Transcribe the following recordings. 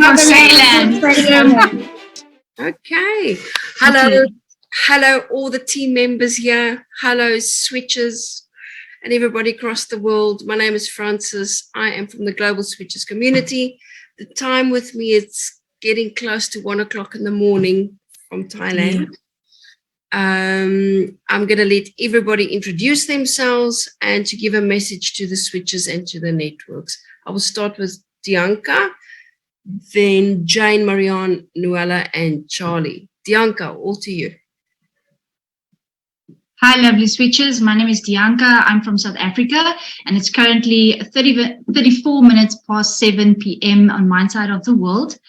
Fort Salem. Okay. Hello, all the team members here. Hello, switchers and everybody across the world. My name is Francis. I am from the Global Switchers community. The time with me is getting close to 1 o'clock in the morning from Thailand. I'm going to let everybody introduce themselves and to give a message to the switchers and to the networks. I will start with Dianca, then Jane, Marianne, Noelia, and Charlie. Dianca, all to you. Hi, lovely switchers. My name is Dianca. I'm from South Africa, and it's currently 34 minutes past 7 p.m. on my side of the world.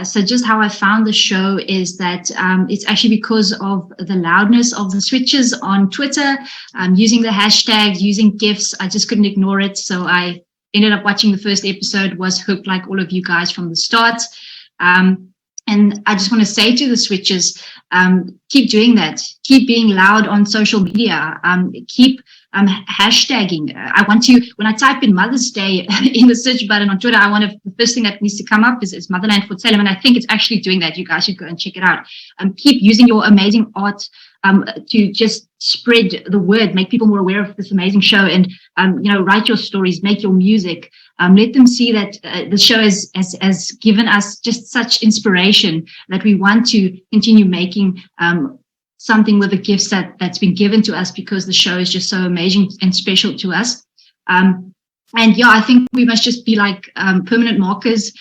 So just how I found the show is that it's actually because of the loudness of the switchers on Twitter, using the hashtag, using GIFs. I just couldn't ignore it. So I ended up watching the first episode, was hooked like all of you guys from the start. And I just want to say to the switchers, keep doing that. Keep being loud on social media. Keep hashtagging. I want to, when I type in Mother's Day in the search button on Twitter, the first thing that needs to come up is Motherland Fort Salem. And I think it's actually doing that. You guys should go and check it out. Keep using your amazing art to just spread the word, make people more aware of this amazing show, and write your stories, make your music. Let them see that the show has given us just such inspiration that we want to continue making something with the gifts that's been given to us, because the show is just so amazing and special to us. And yeah, I think we must just be like permanent markers,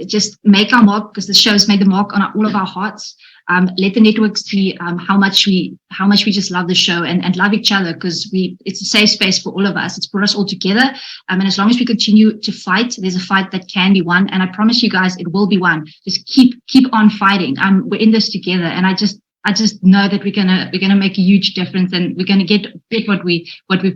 just make our mark, because the show's made the mark on all of our hearts. Let the networks see how much we just love the show and love each other, because it's a safe space for all of us. It's brought us all together. And as long as we continue to fight, there's a fight that can be won. And I promise you guys, it will be won. Just keep on fighting. We're in this together. And I just know that we're gonna make a huge difference, and we're gonna get what we're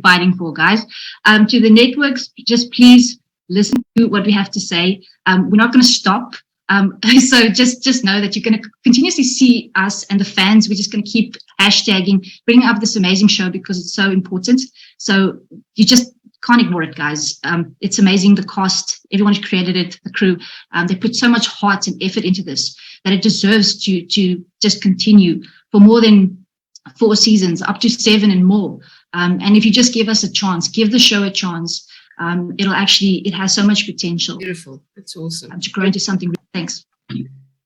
fighting for, guys. To the networks, just please listen to what we have to say. We're not gonna stop. So just know that you're going to continuously see us and the fans. We're just going to keep hashtagging, bringing up this amazing show, because it's so important. So you just can't ignore it, guys. It's amazing, the cast, everyone who created it, the crew. They put so much heart and effort into this that it deserves to just continue for more than 4 seasons, up to 7 and more. And if you just give us a chance, give the show a chance, it has so much potential. Beautiful. That's awesome. To grow into something. Thanks.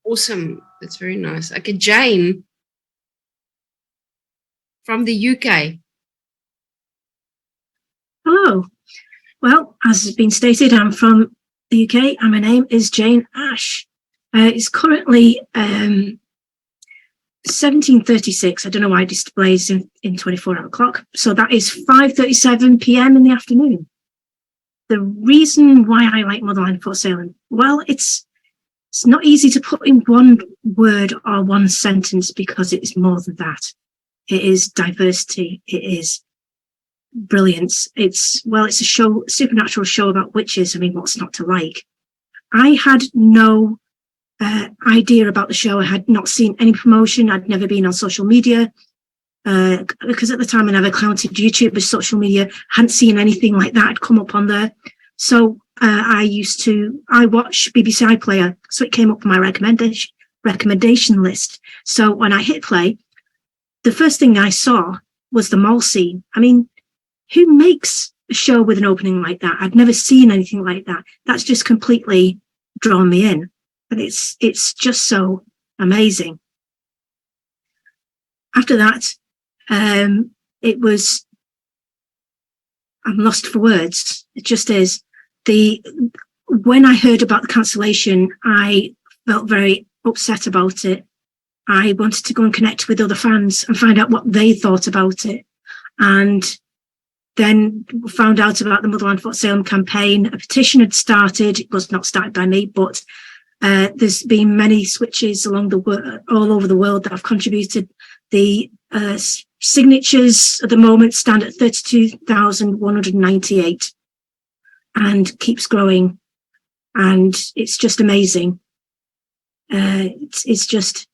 Awesome. That's very nice. Okay, Jane from the UK. Hello. Well, as has been stated, I'm from the UK and my name is Jane Ash. It's currently 17:36. I don't know why it displays in 24-hour clock. So that is 5:37 p.m. in the afternoon. The reason why I like Motherland Fort Salem, well, it's not easy to put in one word or one sentence, because it is more than that. It is diversity. It is brilliance. It's a supernatural show about witches. I mean, what's not to like? I had no idea about the show. I had not seen any promotion. I'd never been on social media, because at the time I never counted YouTube as social media. Hadn't seen anything like that come up on there. So I watch BBC iPlayer, so it came up on my recommendation list. So when I hit play, the first thing I saw was the mall scene. I mean, who makes a show with an opening like that? I'd never seen anything like that. That's just completely drawn me in, and it's just so amazing. After that, I'm lost for words. It just is. When I heard about the cancellation, I felt very upset about it. I wanted to go and connect with other fans and find out what they thought about it. And then found out about the Motherland Fort Salem campaign. A petition had started. It was not started by me, but there's been many switches all over the world that have contributed. The signatures at the moment stand at 32,198 and keeps growing. And it's just amazing. It's just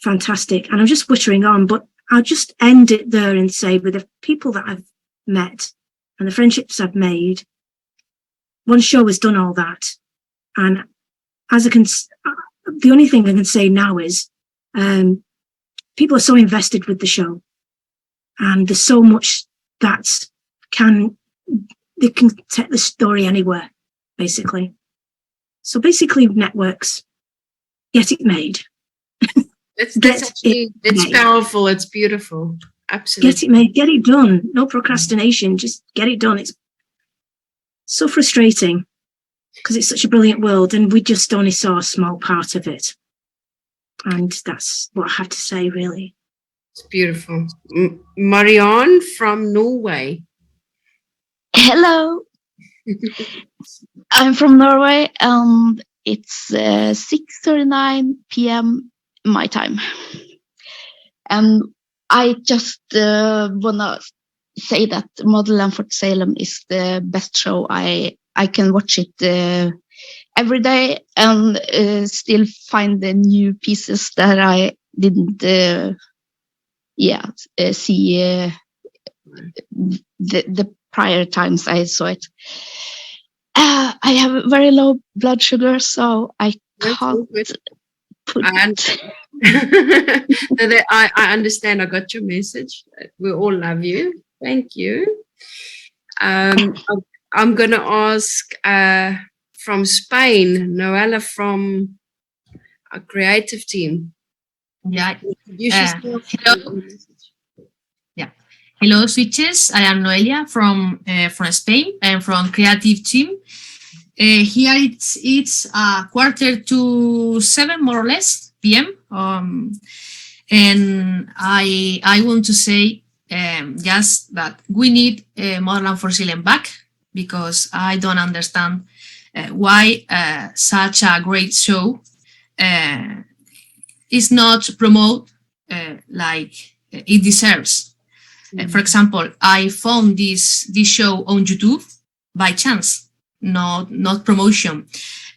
fantastic. And I'm just wittering on, but I'll just end it there and say, with the people that I've met and the friendships I've made, one show has done all that. And as I can, the only thing I can say now is, people are so invested with the show, and there's so much that they can take the story anywhere, basically. So basically, networks, get it made. It's powerful. It's beautiful. Absolutely. Get it made, get it done. No procrastination. Just get it done. It's so frustrating because it's such a brilliant world, and we just only saw a small part of it. And that's what I have to say, really. It's beautiful. Marianne from Norway. Hello. I'm from Norway, and it's 6:39 p.m. my time. And I just wanna say that Motherland Fort Salem is the best show. I can watch it every day and still find the new pieces that I didn't see the prior times I saw it. I have very low blood sugar, so I can't put I understand. I got your message. We all love you. Thank you. I'm going to ask from Spain, Noelia from our creative team. Yeah. Hello. Yeah. Hello, Switches. I am Noelia from Spain. I am from creative team. Here it's 6:45 more or less p.m. And I want to say just that we need Motherland Fort Salem back, because I don't understand why such a great show is not promoted like it deserves. For example, I found this show on YouTube by chance, not promotion.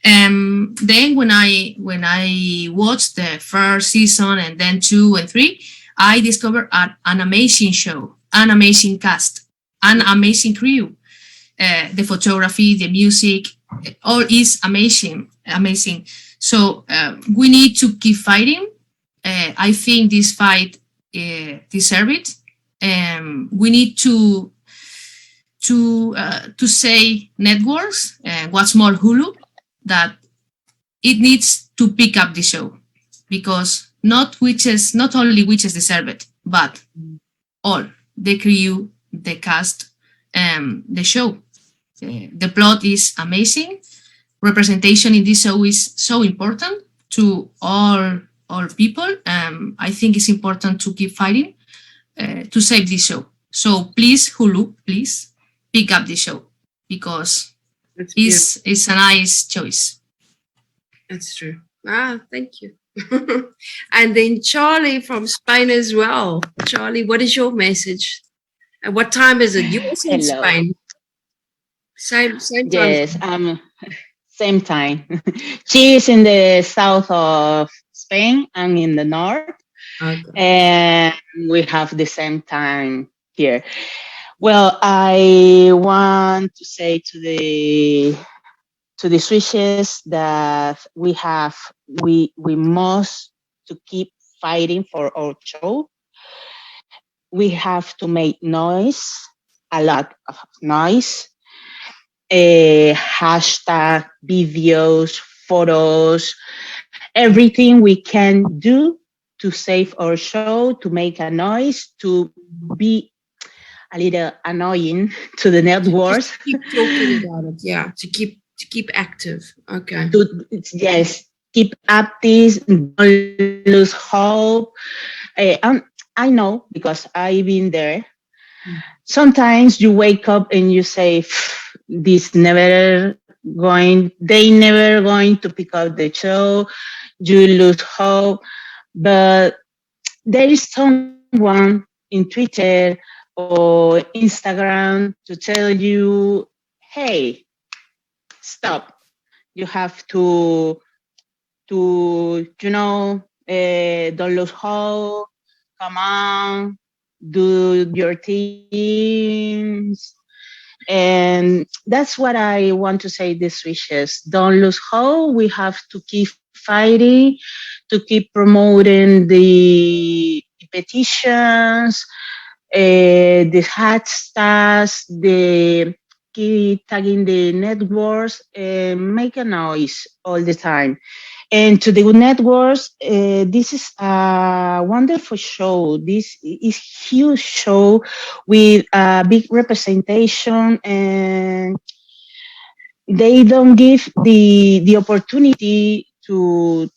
Then when I watched the first season and then 2 and 3, I discovered an amazing show, an amazing cast, an amazing crew. The photography, the music, all is amazing. So we need to keep fighting. I think this fight deserves it. We need to say networks, what's more Hulu, that it needs to pick up the show, because not only witches deserve it, but all, the crew, the cast, the show. The plot is amazing. Representation in this show is so important to all people. I think it's important to keep fighting to save this show. So please, Hulu, please pick up the show, because it's a nice choice. That's true. Thank you. And then Charlie from Spain as well. Charlie, what is your message? And what time is it? You're also in Spain. Same time. Yes, same time. She is in the south of Spain and in the north. Okay. And we have the same time here. Well, I want to say to the switches that we must to keep fighting for our show. We have to make noise, a lot of noise. Hashtag, videos, photos, everything we can do to save our show, to make a noise, to be a little annoying to the networks. Just keep talking about it, yeah. To keep active. Okay. Yes, keep active. Don't lose hope. I know, because I've been there. Sometimes you wake up and you say, they never going to pick up the show. You lose hope. But there is someone in Twitter or Instagram to tell you, hey, stop. You have to don't lose hope. Come on, do your things. And that's what I want to say, these switches. Don't lose hope. We have to keep fighting, to keep promoting the petitions, the hashtags, the keep tagging the networks, and make a noise all the time. And to the networks, this is a wonderful show. This is huge show with a big representation, and they don't give the opportunity to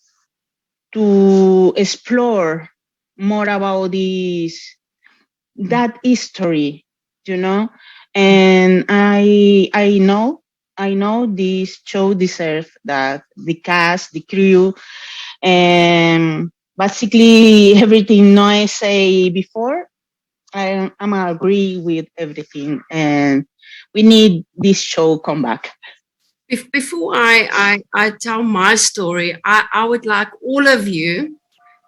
explore more about that history, you know. And I know this show deserves that, the cast, the crew, and basically everything Noe say before. I'm agree with everything, and we need this show come back. Before I tell my story, I would like all of you,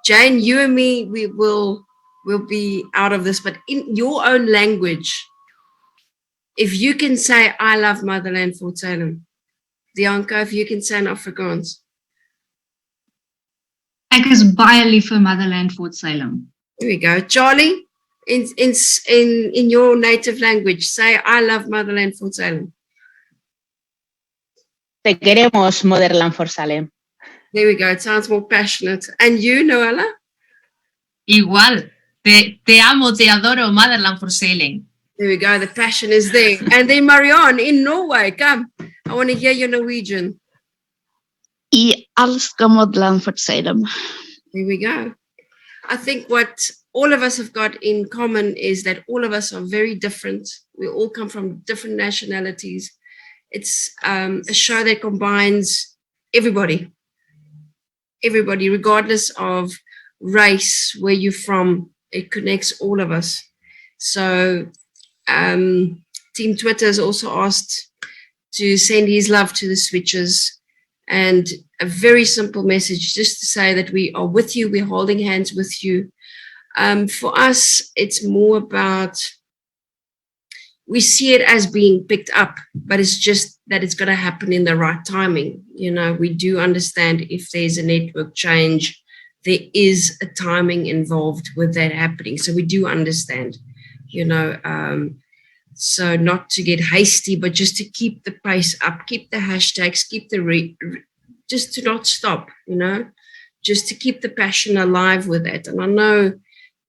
Jane, you and me, we'll be out of this, but in your own language, if you can say, I love Motherland Fort Salem. Dianca, if you can say in Afrikaans. Ek is baie lief vir Motherland Fort Salem. There we go. Charlie, in your native language, say, I love Motherland Fort Salem. Te queremos, Motherland Fort Salem. There we go. It sounds more passionate. And you, Noelia? Igual. Te amo, te adoro, Motherland Fort Salem. There we go. The passion is there. And then Marianne in Norway, come. I want to hear your Norwegian. I elsker Motherland Fort Salem. There we go. I think what all of us have got in common is that all of us are very different. We all come from different nationalities. It's a show that combines everybody, regardless of race, where you're from. It connects all of us. So Team Twitter has also asked to send his love to the switches, and a very simple message just to say that we are with you, we're holding hands with you. For us, it's more about, we see it as being picked up, but it's just that it's going to happen in the right timing. You know, we do understand if there's a network change, there is a timing involved with that happening. So we do understand, you know, so not to get hasty, but just to keep the pace up, keep the hashtags, keep the just to not stop, you know, just to keep the passion alive with it. And I know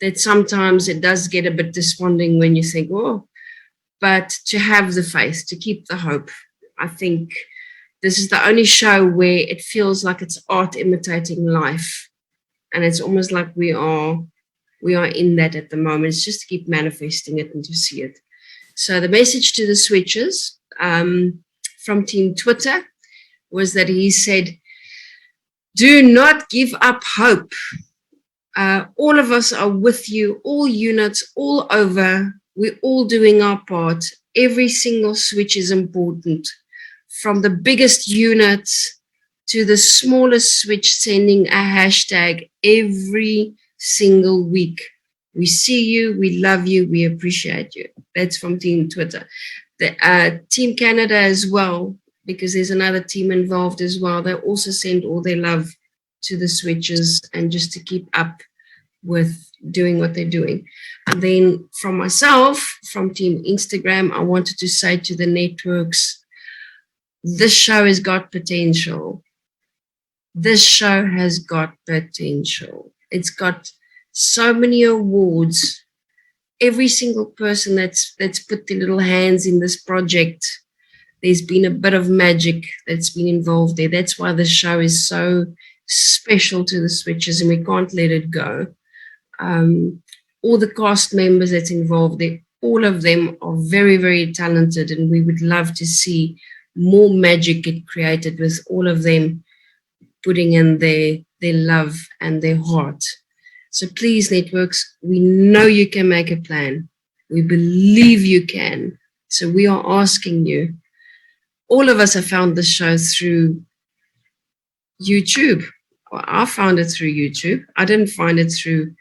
that sometimes it does get a bit desponding when you think, oh, but to have the faith, to keep the hope. I think this is the only show where it feels like it's art imitating life. And it's almost like we are in that at the moment. It's just to keep manifesting it and to see it. So the message to the switchers from Team Twitter was that he said, do not give up hope. All of us are with you, all units, all over. We're all doing our part. Every single switch is important. From the biggest units to the smallest switch sending a hashtag every single week. We see you, we love you, we appreciate you. That's from Team Twitter. The Team Canada as well, because there's another team involved as well. They also send all their love to the switches and just to keep up with doing what they're doing. And then from myself, from Team Instagram, I wanted to say to the networks, this show has got potential. This show has got potential. It's got so many awards. Every single person that's put their little hands in this project, there's been a bit of magic that's been involved there. That's why the show is so special to the switches, and we can't let it go. All the cast members that's involved there, all of them are very, very talented, and we would love to see more magic get created with all of them putting in their love and their heart. So please, networks, we know you can make a plan. We believe you can. So we are asking you. All of us have found this show through YouTube. Well, I found it through YouTube. I didn't find it through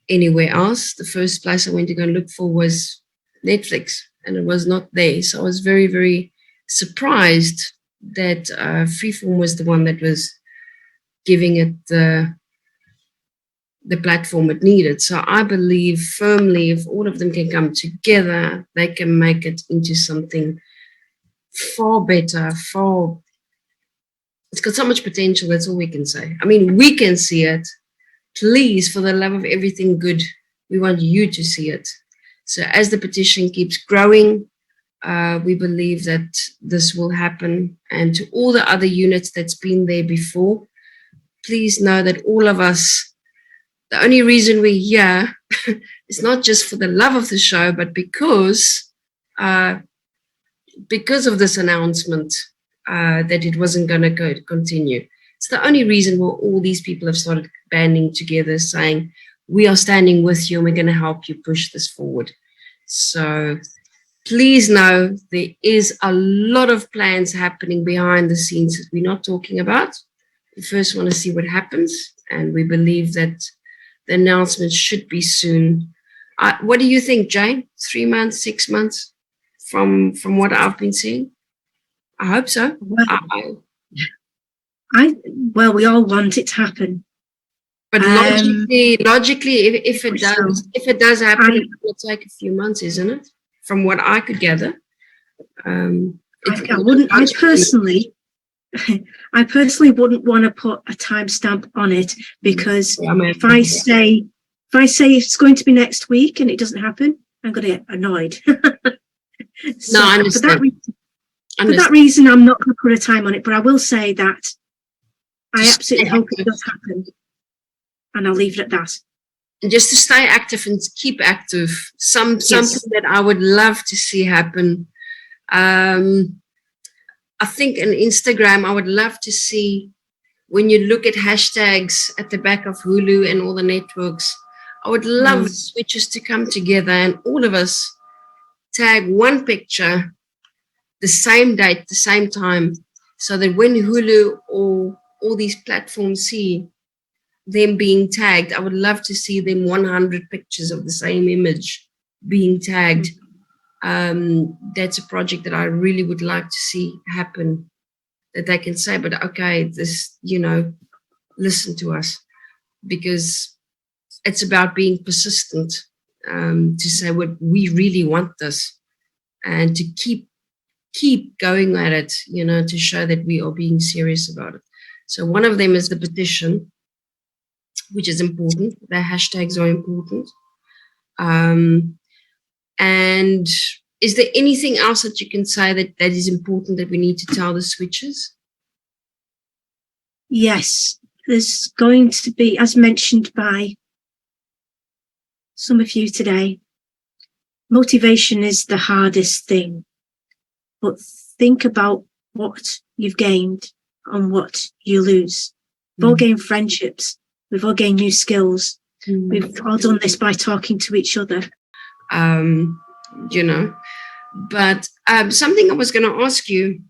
anywhere else. The first place I went to go and look for was Netflix. and it was not there. So I was very, very surprised that Freeform was the one that was giving it the platform it needed. So I believe firmly if all of them can come together, they can make it into something far better, it's got so much potential, that's all we can say. I mean, we can see it. Please, for the love of everything good, we want you to see it. So as the petition keeps growing, we believe that this will happen. And to all the other units that's been there before, please know that all of us, the only reason we're here is not just for the love of the show, but because of this announcement that it wasn't going to continue. It's the only reason why all these people have started banding together, saying, we are standing with you and we're going to help you push this forward. So please know there is a lot of plans happening behind the scenes that we're not talking about. We first want to see what happens, and we believe that the announcement should be soon. What do you think, Jane? 3 months, 6 months from what I've been seeing? I hope so. Well, we all want it to happen. But logically, if it does happen, it will take a few months, isn't it? From what I could gather. I personally wouldn't want to put a timestamp on it, because if I say it's going to be next week and it doesn't happen, I'm going to get annoyed. So, I understand. For that reason, I'm not going to put a time on it, but I will say that I absolutely hope it does happen, and I'll leave it at that. And just to stay active and keep active, something that I would love to see happen. I think on Instagram, I would love to see, when you look at hashtags at the back of Hulu and all the networks, I would love switches to come together and all of us tag one picture, the same date, the same time, so that when Hulu or all these platforms see them being tagged, I would love to see them 100 pictures of the same image being tagged. That's a project that I really would like to see happen, that they can say, but okay, this, listen to us, because it's about being persistent, to say what we really want this, and to keep going at it, to show that we are being serious about it. So one of them is the petition, which is important. The hashtags are important. And is there anything else that you can say that is important that we need to tell the switchers? Yes, there's going to be, as mentioned by some of you today, motivation is the hardest thing. But think about what you've gained and what you lose. We've all gained friendships. We've all gained new skills. We've all done this by talking to each other. But something I was going to ask you,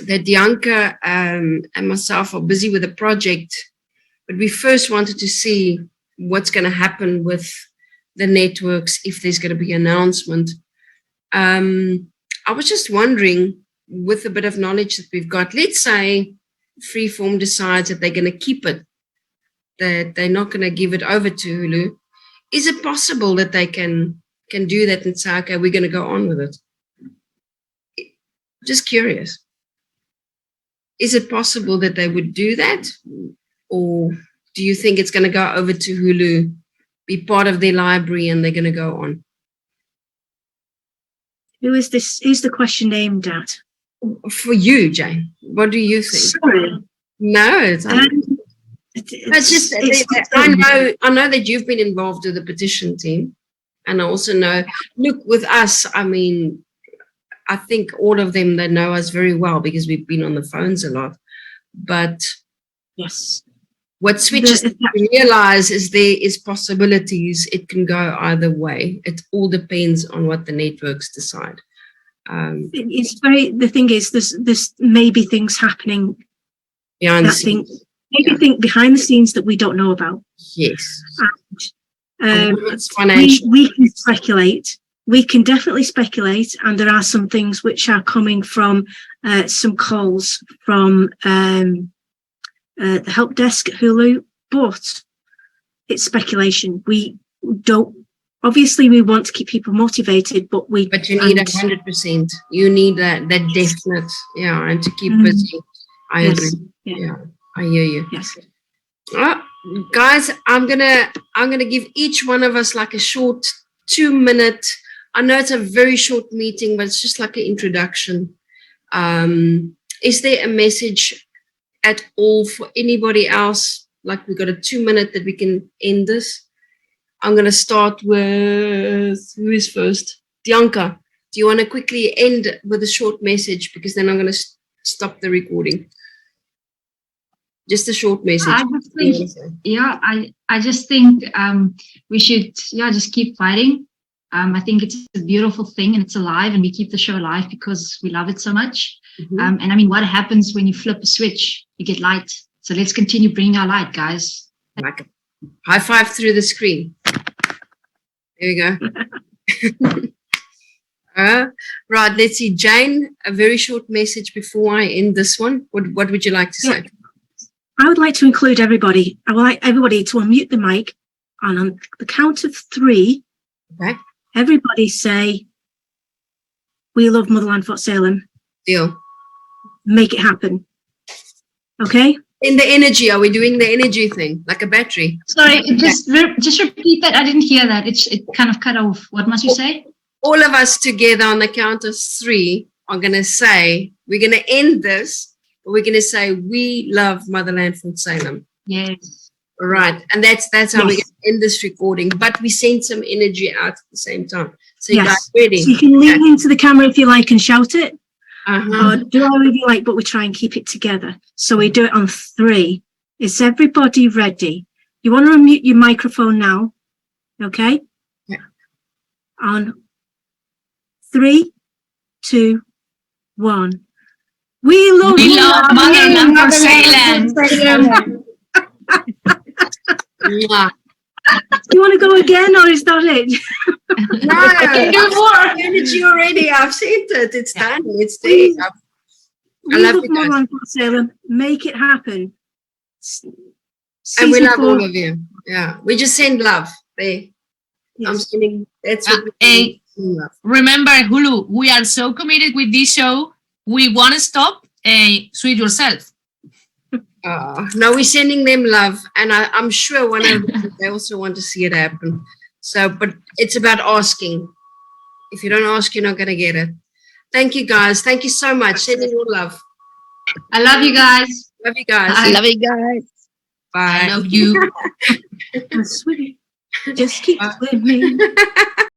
that Dianca and myself are busy with a project, but we first wanted to see what's going to happen with the networks, if there's going to be an announcement. I was just wondering, with a bit of knowledge that we've got, let's say Freeform decides that they're going to keep it, that they're not going to give it over to Hulu. Is it possible that they can do that and say, okay, we're going to go on with it? Just curious. Is it possible that they would do that? Or do you think it's going to go over to Hulu, be part of their library, and they're going to go on? Who's the question aimed at? For you, Jane. What do you think? Sorry. No, it's just, I know that you've been involved with the petition team. And I also know, look, with us, I mean, I think all of them, they know us very well because we've been on the phones a lot. But yes, what switches realize is there is possibilities. It can go either way. It all depends on what the networks decide. The thing is, there's maybe things happening behind the scenes. Think behind the scenes that we don't know about. Yes. And, we can speculate. we can definitely speculate, and there are some things which are coming from some calls from the help desk at Hulu, but it's speculation. We don't, obviously we want to keep people motivated, but you need 100%. You need that definite, and to keep busy. I agree. Yeah, I hear you. Yes. Guys, I'm gonna give each one of us like a short 2-minute. I know it's a very short meeting, but it's just like an introduction. Is there a message at all for anybody else? Like, we got a 2-minute that we can end this. I'm gonna start with, who is first? Dianca, do you want to quickly end with a short message? Because then I'm gonna stop the recording. Just a short message. I just think we should just keep fighting. I think it's a beautiful thing and it's alive, and we keep the show alive because we love it so much. And I mean, what happens when you flip a switch? You get light. So let's continue bringing our light, guys. Like a high five through the screen. There we go. Right, let's see. Jane, a very short message before I end this one. What would you like to say? I would like to include everybody. I would like everybody to unmute the mic, and on the count of 3, okay, everybody say, "We love Motherland Fort Salem." Deal. Make it happen. Okay? In the energy, are we doing the energy thing, like a battery? Sorry, just repeat that. I didn't hear that. It kind of cut off. What must you say? All of us together on the count of 3 are going to say, we're going to end this, but we're going to say, we love Motherland Fort Salem. Yes. All right. And that's how we're going to end this recording, but we send some energy out at the same time. So you guys ready? So you can lean into the camera if you like and shout it. Or do whatever you like, but we try and keep it together. So we do it on 3. Is everybody ready? You want to unmute your microphone now? Okay? Yeah. On 3, 2, 1. We love Motherland Fort Salem. Do you want to go again, or is that it? No, I do more energy already. I've sent it. It's done. It's there. I love Motherland Fort Salem. Make it happen. And we love all of you. Yeah, we just send love. There. Yes. I'm sending. That's what remember, Hulu, we are so committed with this show. We want to stop. Sweet yourself. No, we're sending them love, and I'm sure one of them, they also want to see it happen. So, but it's about asking. If you don't ask, you're not going to get it. Thank you, guys. Thank you so much. Sending your love. I love you guys. Love you guys. I love you guys. Bye. I love you. Sweetie, just keep swimming.